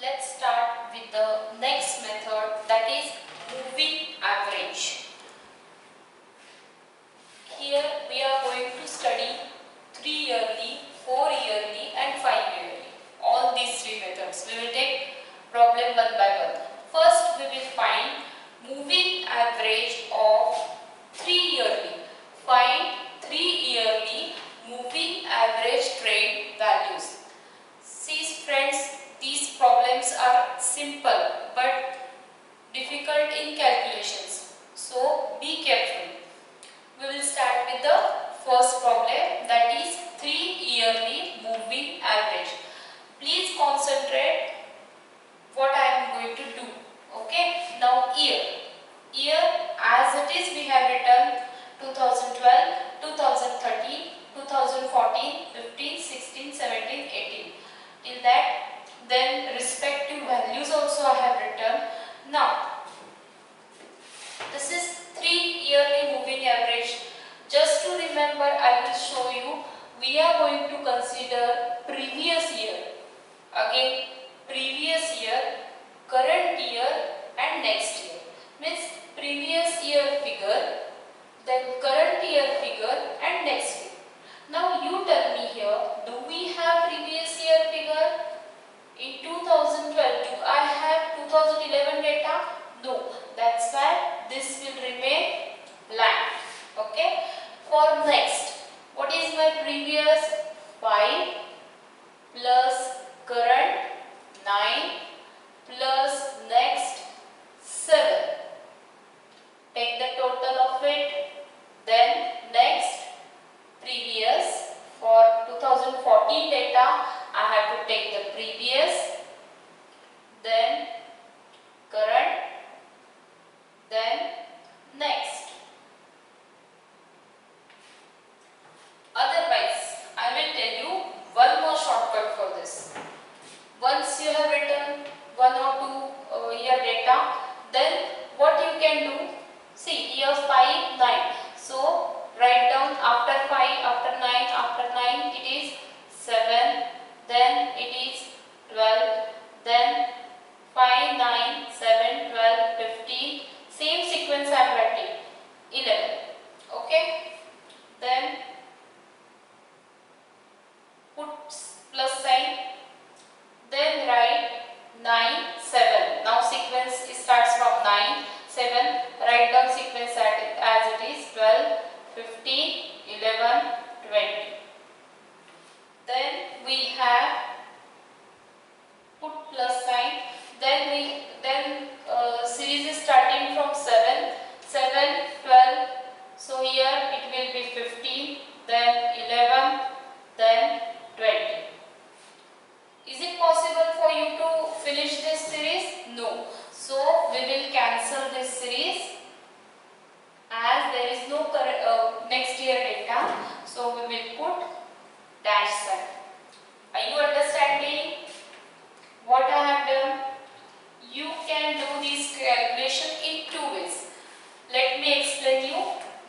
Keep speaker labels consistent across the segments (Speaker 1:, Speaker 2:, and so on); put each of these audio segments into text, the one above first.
Speaker 1: Let's start with the next method, that is moving average. Here we are going to study 3 yearly, 4 yearly and 5 yearly. All these three methods. We will take problem one by one. First we will find moving average of 3 yearly. Find 3 yearly moving average trend values. See friends, these problems are simple but difficult in calculations. So be careful. We will start with the first problem, that is 3 yearly moving average. Please concentrate what I am going to do. Okay. Now year as it is we have written 2012, 2013, 2014, 15, 16, 17, 18. Till that, then respective values also I have written. Now this is 3 yearly moving average. Just to remember, I will show you. We are going to consider previous year. Again, previous year, current year and next year. Means previous year figure, then current year figure and next year. Now you tell me here, do we have previous year figure? In 2012, do I have 2011 data? No. That's why this will remain blank. Okay. For next, what is my previous? 5 plus current 9 plus next 7. Take the total of it. Then next previous. For 2014 data, I have to take the previous, then current, then next. Otherwise, I will tell you one more shortcut for this. Once you have written 1 or 2 year data, then what you can do? See, year 5, 9. So write down after 5, after 9, after 9 it is 7, then it is 12, then 5, 9, 7, 12, 15. Same sequence I am writing. 11. Okay. Then put plus sign. Then write 9, 7. Now sequence starts from 9, 7. Write down sequence as it is 12, 15, 11, 20. Then we have put plus sign. Then series is starting from 7, 12. So here it will be 15, then 11, then 20. Is it possible for you to finish this series? No. So we will cancel this series as there is no next year data. So we will put dash sign. Are you understanding what I have done? You can do this calculation in 2 ways. Let me explain you.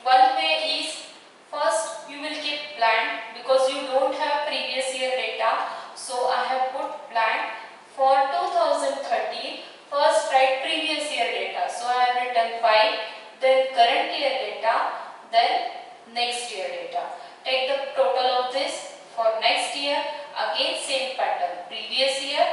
Speaker 1: One way is, first you will keep blank because you don't have previous year data. So I have put blank. For 2013, first write previous year data. So I have written 5, then current year data, then next year data. Take the total of this for next year. Again same pattern. Previous year,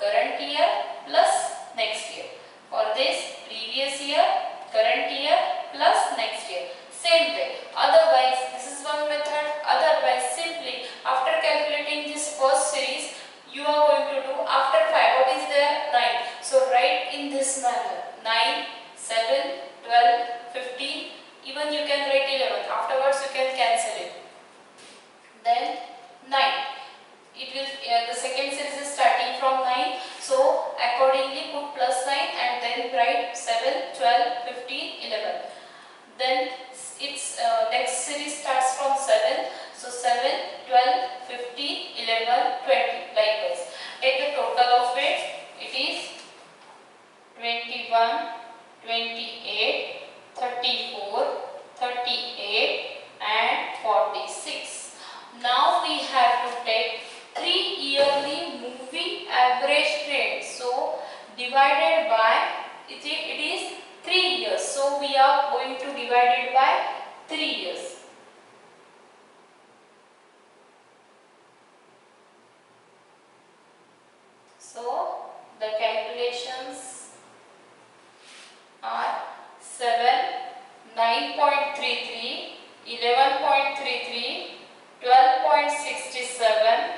Speaker 1: current year plus next year. For this, previous year, current year plus next year. Same way. Otherwise, this is one method. Otherwise, simply after calculating this first series, you are going to do after 5. What is there? 9. So write in this manner. 9, 7, 12, 15. Even you can write 11. Afterwards, you can cancel it. Then 9. It will the second series is starting from 9. So accordingly put plus sign and then write 7, 12, 15, 11. Then its next series starts from 7. So 7, 12, 15, 11, 20. Likewise. Take the total of it. It is 21, 28, 34, 38 and 46. Now we have to take 3 yearly moving average trend. So divided by, it is 3 years. So we are going to divide it by 3 years. So the calculations are 7, 9.33, 11.33, 12.67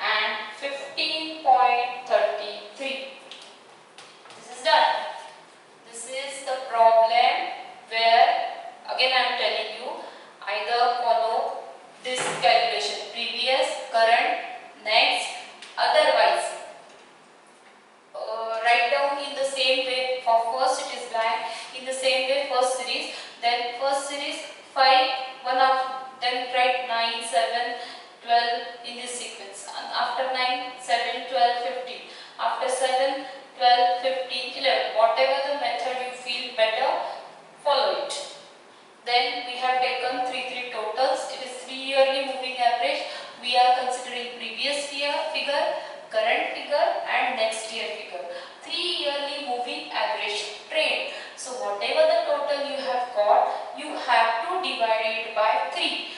Speaker 1: and 15.33. This is done. This is the problem where, again I am telling you, either follow this calculation, previous, current, next, otherwise write down in the same way. For first it is blank, in the same way first series, then first series 5, 1 of, then write 9, 7, 12 in this sequence, and after 9, 7, 12, 15, after 7, 12, 15, 11, whatever the method you feel better, follow it. Then we have taken 3 totals. It is 3 yearly moving average. We are considering previous year figure, current figure and next year figure. 3 yearly moving average trend. So whatever the total you have got, you have to divide it by 3.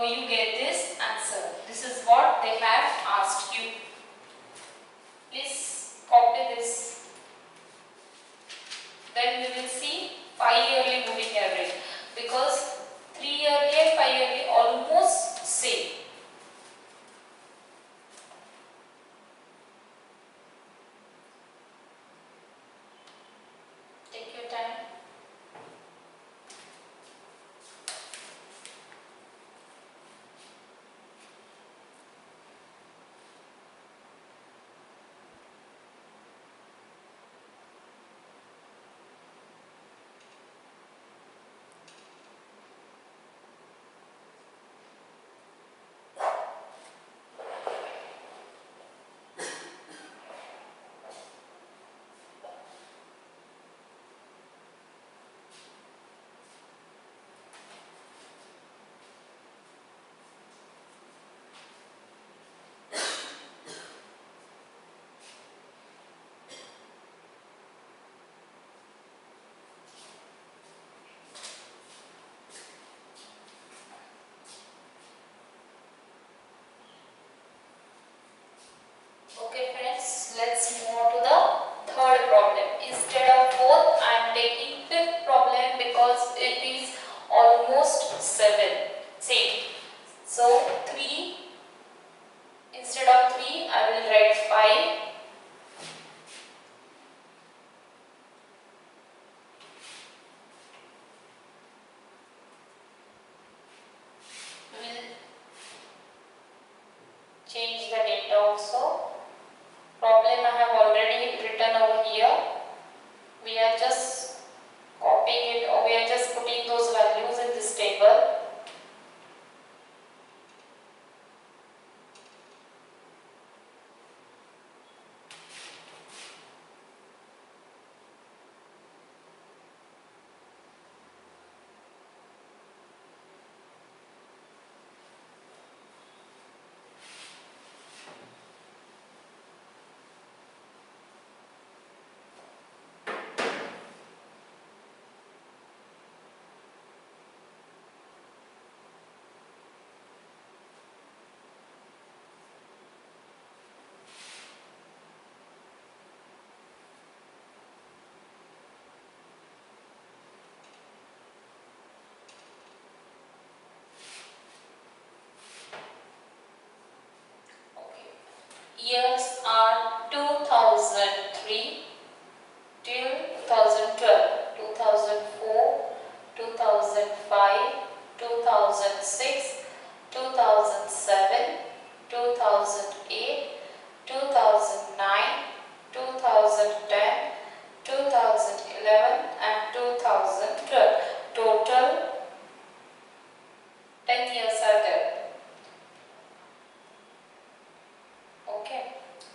Speaker 1: You get this answer. This is what they have asked you. Please copy this. Then we will see 5 yearly moving average, because 3 yearly and 5 yearly almost same. Take your time. Okay friends, let's move on to the third problem. Instead of fourth, I am taking fifth problem because it is almost 7. Same. So 3, instead of 3, I will write 5. We will change the data also. Problem I have already written over here. We are just copying it, or we are just putting those values in this table. Years are 2003 till 2012, 2004, 2005, 2006, 2007, 2008, 2009, 2010, 2011 and 2012. Total 10 years are there. Okay.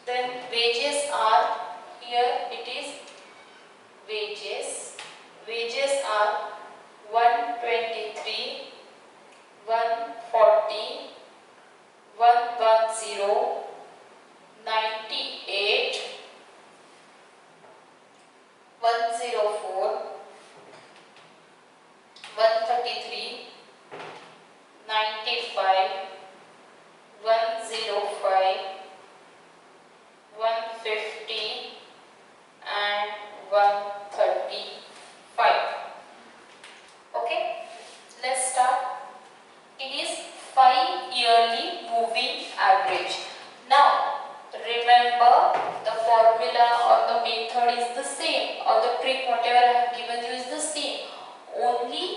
Speaker 1: Then wages are, here it is wages. Wages are 123, 140, 110, 98, The formula or the method is the same, or the trick whatever I have given you is the same. Only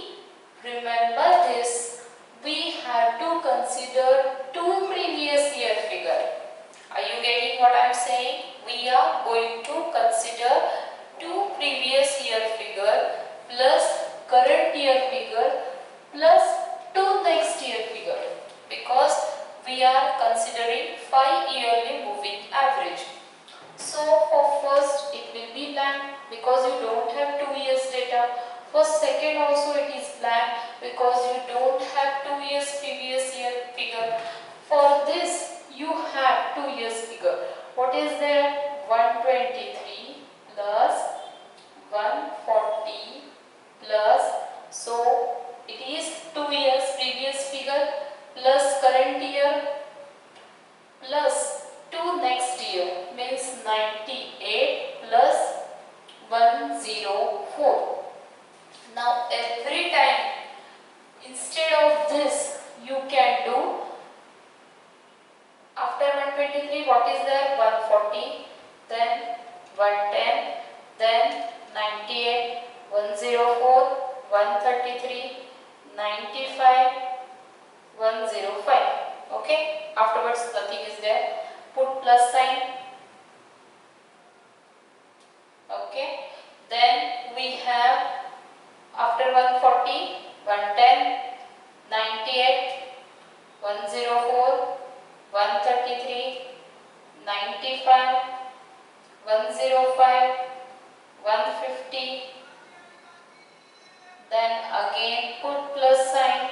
Speaker 1: remember this, we have to consider two previous year figure. Are you getting what I am saying? We are going to consider two previous year figure plus current year figure plus two next year figure, because we are considering 5 yearly moving average. So for first it will be blank because you don't have 2 years data. For second also it is blank because you don't have 2 years previous year figure. For this you have 2 years figure. What is there? 123 plus 140 plus, so it is 2 years previous figure plus current year plus 2 next year, means 98 plus 104. Now every time instead of this you can do, after 123 what is there? 140, then 110, then 98, 104, 133, 95, 105. Okay, afterwards nothing is there. Put plus sign. Okay, then we have after 140, 110, 98, 104, 133, 95, 105, 150. Then again put plus sign.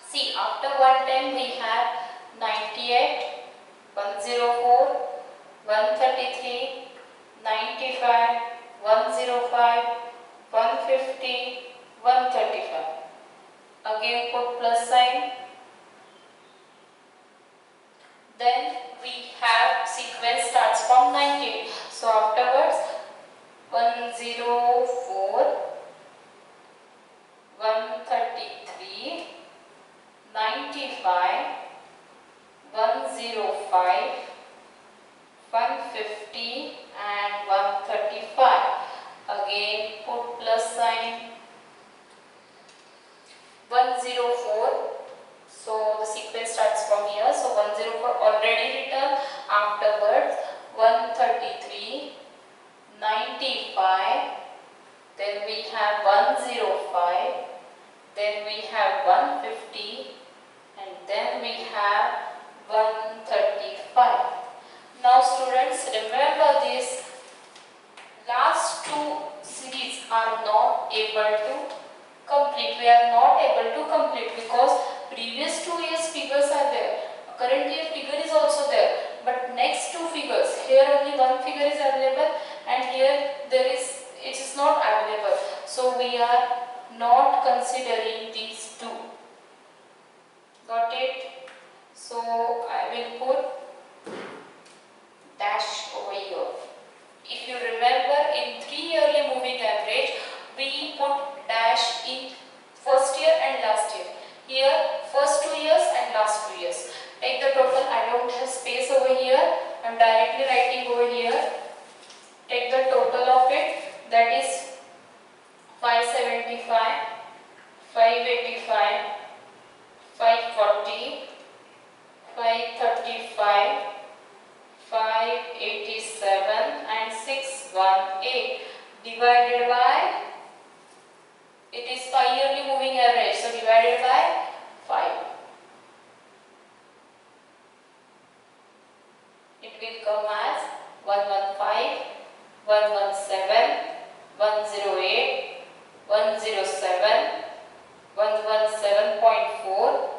Speaker 1: See, after 110 we have 98, 104, 133, 95, 105, 150, 135. Again put plus sign. Then we have sequence starts from 98. So afterwards 104, 133, 95, 105, 150 and 135. Again put plus sign. 104. So the sequence starts from here. So 104 already written. Afterwards 133, 95. Then we have 105. Then we have 150. And then we have 135. Now students, remember this, last two series are not able to complete. We are not able to complete because previous 2 years figures are there. Current year figure is also there. But next two figures, here only one figure is available and here it is not available. So we are not considering these two. Got it? So I will put dash over here. If you remember, in 3 yearly moving average we put dash in first year and last year. Here first 2 years and last 2 years. Take the total. I don't have space over here. I am directly writing over here. Take the total of it, that is 575, 585, 540, 535, 587 and 618 divided by, it is 5 yearly moving average, so divided by 5. It will come as 115, 117, 108, 107, 117.4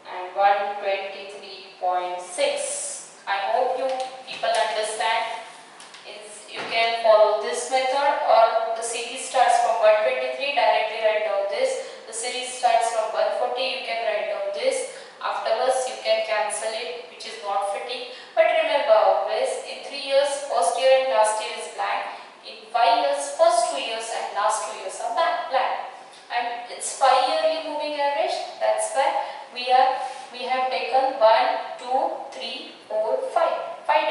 Speaker 1: and 123.6. I hope you people understand. You can follow this method, or the series starts from 123, directly write down this. The series starts from 140, you can write down this. Afterwards you can cancel it, which is not fitting. But remember always, in 3 years, first year and last year is blank. In 5 years, first 2 years and last 2 years are blank. And it's 5 yearly moving average. That's why we have taken 1, 2, 3, 4, 5. 5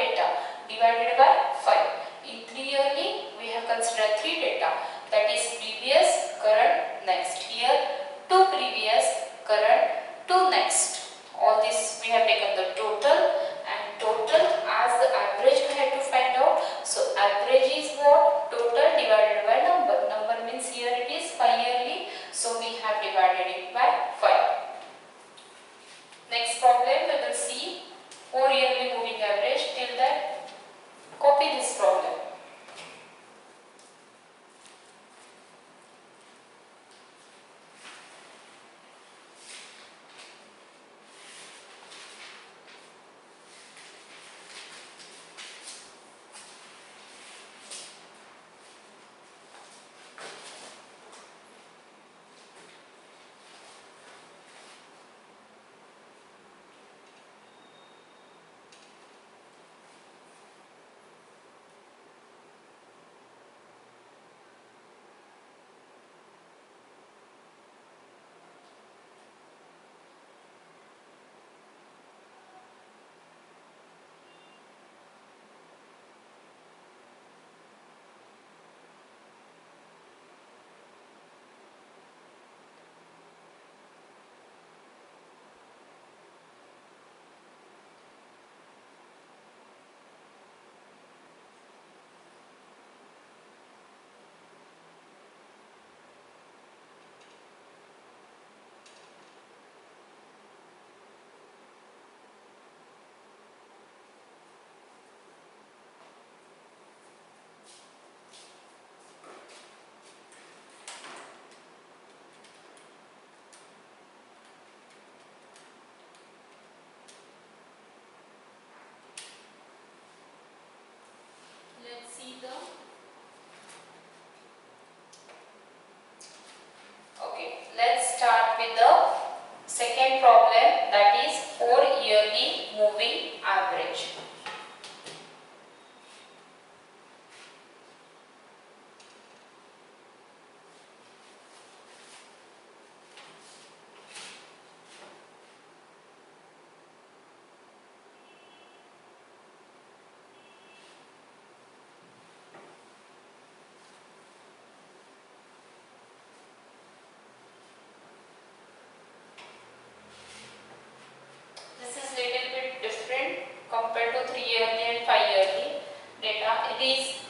Speaker 1: data. It is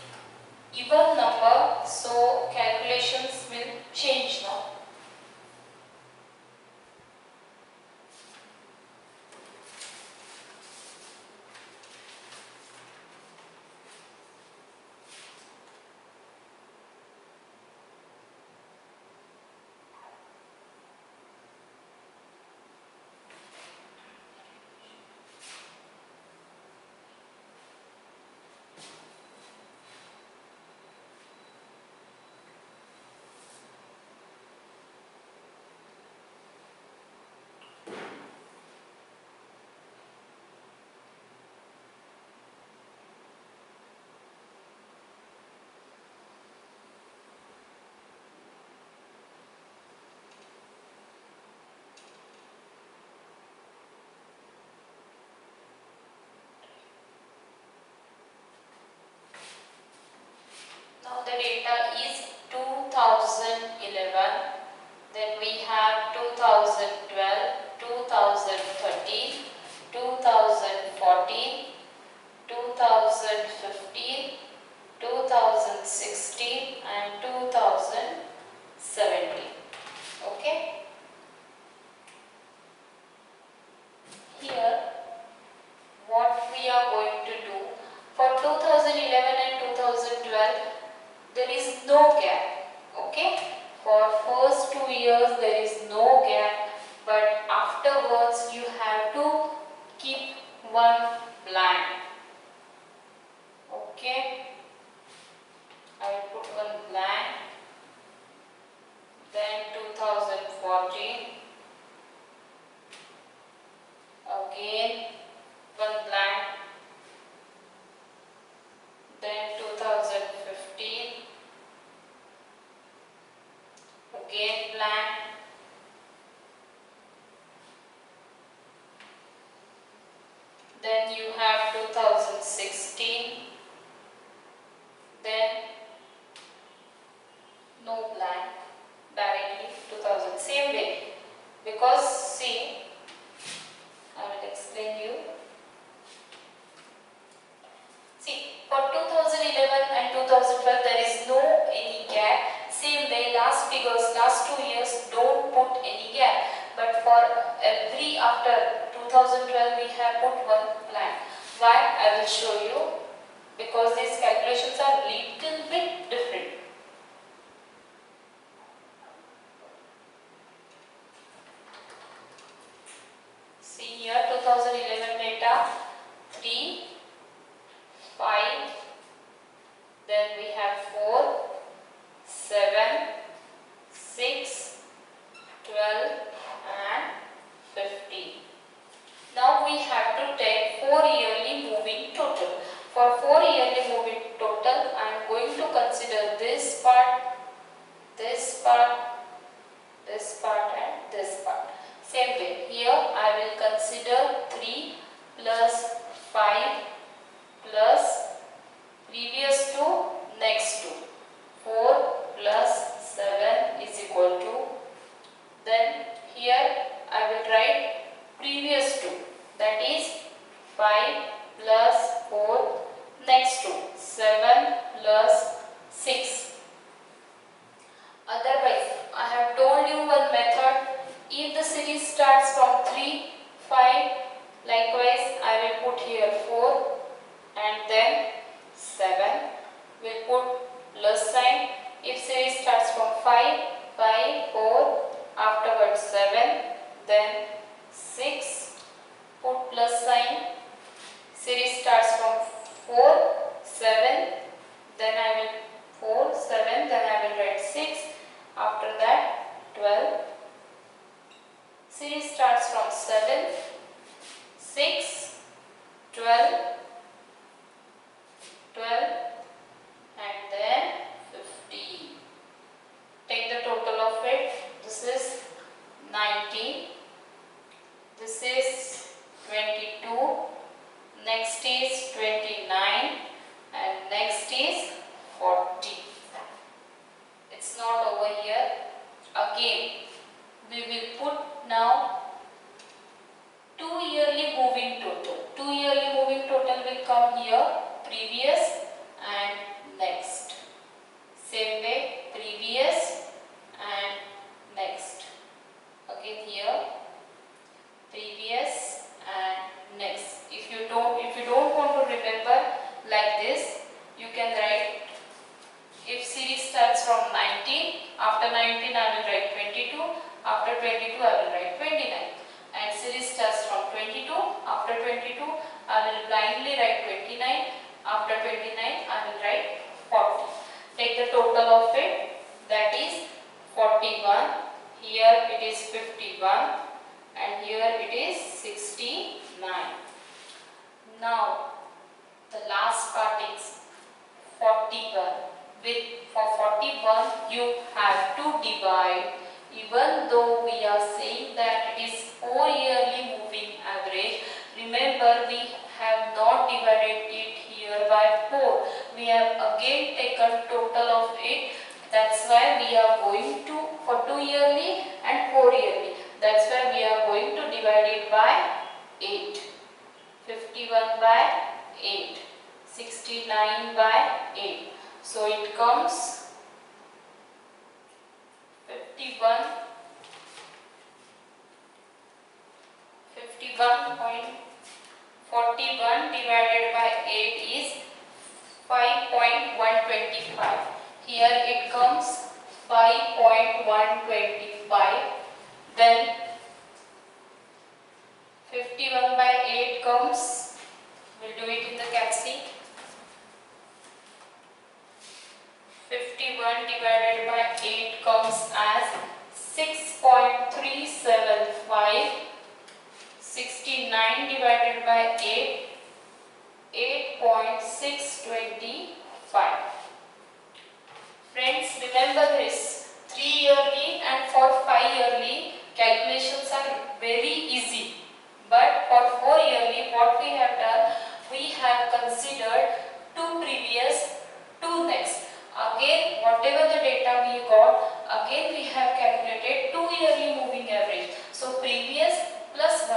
Speaker 1: even number, so calculations will change now. Now the data is 2011, then we have 2012, 2013, 2014, 2015, 2016 and 2017. Okay. Here what we are going to do for 2011 and 2012, there is no gap. Okay, for first 2 years there is no gap, but afterwards you have to keep one blank. Okay, I will put one blank. Then 2014, again one blank. Then 2015, again blank. Then you have 2016, then no blank, directly 2000, same way, because see, I will explain you. See, for 2011 and 2012 there is no any gap. Same way, last figures, last 2 years don't put any gap. But for every after 2012 we have put one blank. Why? I will show you. Because these calculations are little bit different. See here 2011 data 3, 5, then we have 4, 7, 6, 12 and 15. Now we have to take 4 yearly moving total. For 4 yearly moving total, I am going to consider this part, this part, this part and this part. Same way, here I will consider 3 plus 5 plus previous to next to 4 plus 7 is equal to, then here I will write previous to, that is 5 plus 4 next to 7 plus 6. Otherwise, I have told you one method. If the series starts from 3, 5, likewise I will put here 4 and then 7. We'll put plus sign. If series starts from 5, 5, 4, afterwards 7, then 6, put plus sign. Series starts from 4, 7, then I will 4, 7, then I will write 6, after that 12. Series starts from 7, 6, 12, 12 and then 15. Take the total of it. This is 19. This is 22. Next is 29 and next is 40. It's not over here. Again, we will put now 2 yearly moving total. 2 yearly moving total will come come here previous and next. Same way previous and next. Again here previous and next. If you don't want to remember like this, you can write, if series starts from 19, after 19 I will write 22, after 22 I will write 29. And series starts from 22, after 22 I will blindly write 29, after 29 I will write 40. Take the total of it, that is 41, here it is 51 and here it is 69. Now the last part is 41. For 41 you have to divide, even though we are saying that it is 4 yearly moving average. Remember, we have not divided it here by 4. We have again taken total of it. That's why we are going to, for 2 yearly and 4 yearly, that's why we are going to divide it by 8. 51 by 8. 69 by 8. So it comes 51.41 divided by 8 is 5.125. Here it comes 5.125. Then 51 by 8 comes, we'll do it in the capsule. 51 divided by 8 comes as 6.375. 69 divided by 8, 8.625. Friends, remember this, 3 yearly and for 5 yearly calculations are very easy. But for 4 yearly, what we have done, we have considered 2 previous, 2 next. Again, whatever the data we got, again we have calculated 2 yearly moving average. So previous plus 1,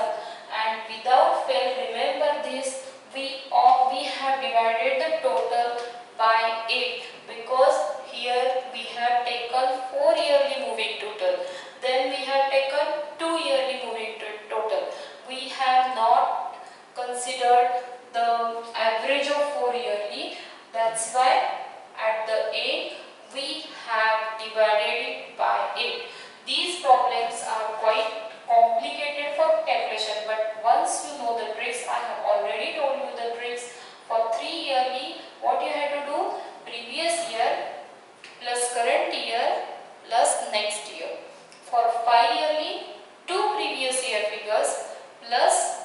Speaker 1: and without fail, remember this, we have divided the total by 8, because here we have taken 4 yearly moving total. Then we have taken 2 yearly moving total. We have not considered the average of 4 yearly. That's why at the end we have divided it by 8. These problems are quite complicated for calculation, but once you know the tricks, I have already told you the tricks. For 3 yearly, what you have to do, previous year plus current year plus next year. For 5 yearly, 2 previous year figures plus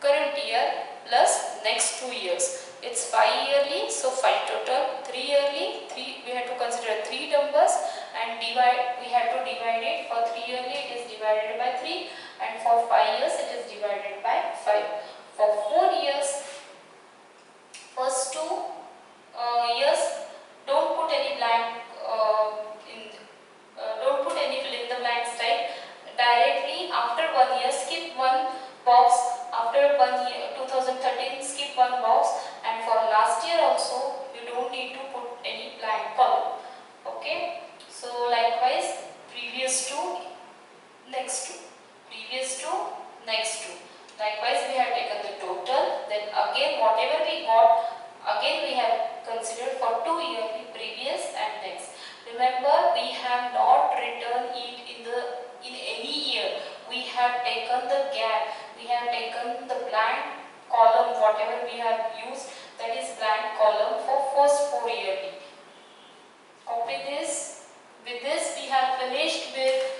Speaker 1: current year plus next 2 years. It's 5 yearly, so 5 total. 3 yearly, we have to consider 3 numbers and divide. We have to divide it. For 3 yearly, it is divided by 3, and for 5 years, it is divided by 5. For 4 years, first 2 years, don't put any blank don't put any fill in the blanks type. Directly after 1 year, skip 1 box. After 1 year, 2013, skip 1 box, and for last year also, you don't need to put any blank column. Okay. So likewise, previous to next to, previous to next to. Likewise, we have taken the total. Then again, whatever we got, again we have considered for 2 yearly, previous and next. Remember, we have not written it in any year. We have taken the gap. We have taken the blank column, whatever we have used, that is blank column for first 4 yearly. Copy this. With this, we have finished with